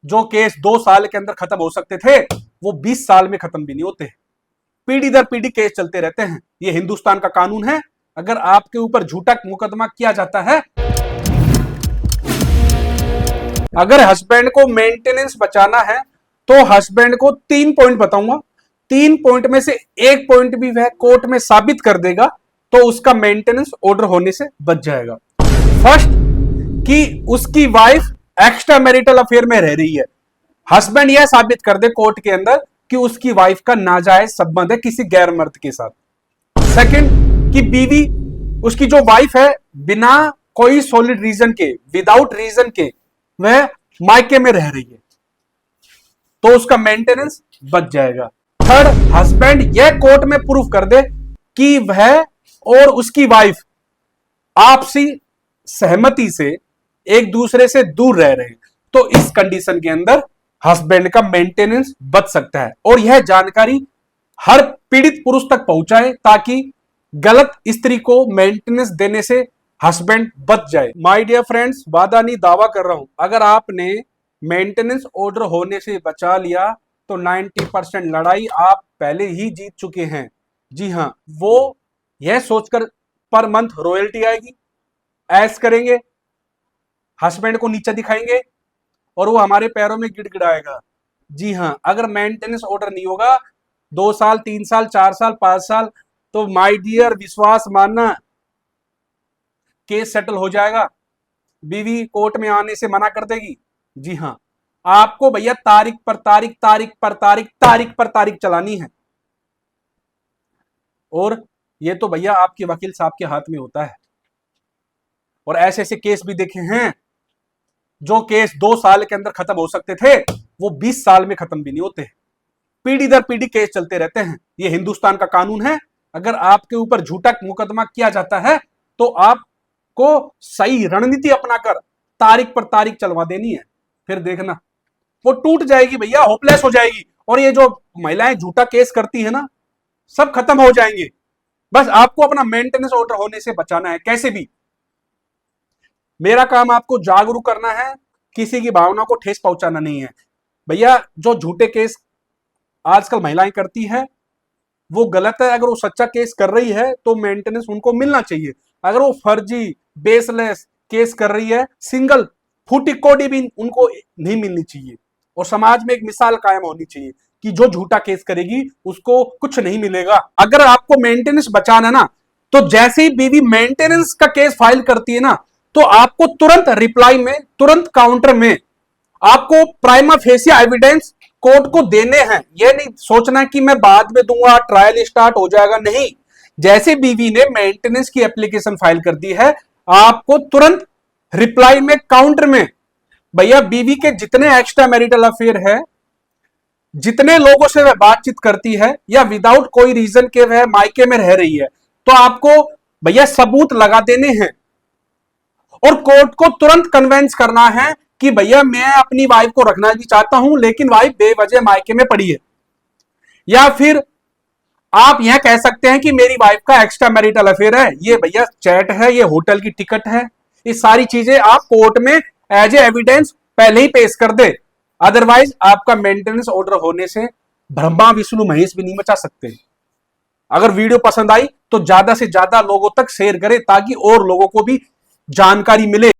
जो केस 2 साल के अंदर खत्म हो सकते थे वो 20 साल में खत्म भी नहीं होते। पीढ़ी दर पीढ़ी केस चलते रहते हैं। ये हिंदुस्तान का कानून है। अगर आपके ऊपर झूठा मुकदमा किया जाता है, अगर हस्बैंड को मेंटेनेंस बचाना है तो हस्बैंड को 3 पॉइंट बताऊंगा। 3 पॉइंट में से 1 पॉइंट भी वह कोर्ट में साबित कर देगा तो उसका मेंटेनेंस ऑर्डर होने से बच जाएगा। फर्स्ट, कि उसकी वाइफ एक्स्ट्रा मैरिटल अफेयर में रह रही है। हस्बैंड यह साबित कर दे कोर्ट के अंदर कि उसकी वाइफ का नाजायज संबंध है किसी गैर मर्द के साथ। सेकंड, कि बीवी, उसकी जो वाइफ है, बिना कोई सॉलिड रीजन के, विदाउट रीजन के वह मायके में रह रही है तो उसका मेंटेनेंस बच जाएगा। थर्ड, हस्बैंड यह कोर्ट में प्रूफ कर दे कि वह और उसकी वाइफ आपसी सहमति से एक दूसरे से दूर रह रहे हैं तो इस कंडीशन के अंदर हस्बैंड का मेंटेनेंस बच सकता है। और यह जानकारी हर पीड़ित पुरुष तक पहुंचाए ताकि गलत स्त्री को मेंटेनेंस देने से हस्बैंड बच जाए। माय डियर फ्रेंड्स, वादा नहीं दावा कर रहा हूं, अगर आपने मेंटेनेंस ऑर्डर होने से बचा लिया तो 90% लड़ाई आप पहले ही जीत चुके हैं। जी हां, वो यह सोचकर पर मंथ रॉयल्टी आएगी, ऐश करेंगे, हस्बैंड को नीचा दिखाएंगे और वो हमारे पैरों में गिड़गिड़ाएगा। जी हां, अगर मेंटेनेंस ऑर्डर नहीं होगा 2 साल, 3 साल, 4 साल, 5 साल, तो माय डियर विश्वास मानना, केस सेटल हो जाएगा। बीवी कोर्ट में आने से मना कर देगी। जी हां, आपको भैया तारीख पर तारीख, तारीख पर तारीख, तारीख पर तारीख चलानी है। और ये तो भैया आपके वकील साहब के हाथ में होता है। और ऐसे ऐसे केस भी देखे हैं जो केस 2 साल के अंदर खत्म हो सकते थे वो 20 साल में खत्म भी नहीं होते। पीढ़ी दर पीढ़ी केस चलते रहते हैं। ये हिंदुस्तान का कानून है। अगर आपके ऊपर झूठा मुकदमा किया जाता है तो आपको सही रणनीति अपनाकर तारीख पर तारीख चलवा देनी है। फिर देखना वो टूट जाएगी भैया, होपलेस हो जाएगी। और ये जो महिलाएं झूठा केस करती है ना, सब खत्म हो जाएंगे। बस आपको अपना मेंटेनेंस ऑर्डर होने से बचाना है कैसे भी। मेरा काम आपको जागरूक करना है, किसी की भावना को ठेस पहुंचाना नहीं है। भैया जो झूठे केस आजकल महिलाएं करती है वो गलत है। अगर वो सच्चा केस कर रही है तो मेंटेनेंस उनको मिलना चाहिए। अगर वो फर्जी बेसलेस केस कर रही है, सिंगल फूटी कोडी भी उनको नहीं मिलनी चाहिए। और समाज में एक मिसाल कायम होनी चाहिए कि जो झूठा केस करेगी उसको कुछ नहीं मिलेगा। अगर आपको मेंटेनेंस बचाना ना, तो जैसे ही बीवी मेंटेनेंस का केस फाइल करती है ना, तो आपको तुरंत रिप्लाई में, तुरंत काउंटर में आपको प्राइमा फेसिया एविडेंस कोर्ट को देने हैं। यह नहीं सोचना कि मैं बाद में दूंगा, ट्रायल स्टार्ट हो जाएगा, नहीं। जैसे बीवी ने मेंटेनेंस की एप्लीकेशन फाइल कर दी है, आपको तुरंत रिप्लाई में, काउंटर में, भैया बीवी के जितने एक्स्ट्रा मैरिटल अफेयर है, जितने लोगों से वह बातचीत करती है या विदाउट कोई रीजन के वह मायके में रह रही है, तो आपको भैया सबूत लगा देने हैं। और कोर्ट को तुरंत कन्वेंस करना है कि भैया मैं अपनी वाइफ को रखना भी चाहता हूं लेकिन वाइफ बेवजह मायके में पड़ी है। या फिर आप यह कह सकते हैं कि मेरी वाइफ का एक्स्ट्रा मैरिटल अफेयर है, ये भैया चैट है, ये होटल की टिकट है। ये सारी चीजें आप कोर्ट में एज ए एविडेंस पहले ही पेश कर दे। अदरवाइज आपका मेंटेनेंस ऑर्डर होने से ब्रह्मा विष्णु महेश भी नहीं बचा सकते। अगर वीडियो पसंद आई तो ज्यादा से ज्यादा लोगों तक शेयर करें ताकि और लोगों को भी जानकारी मिले।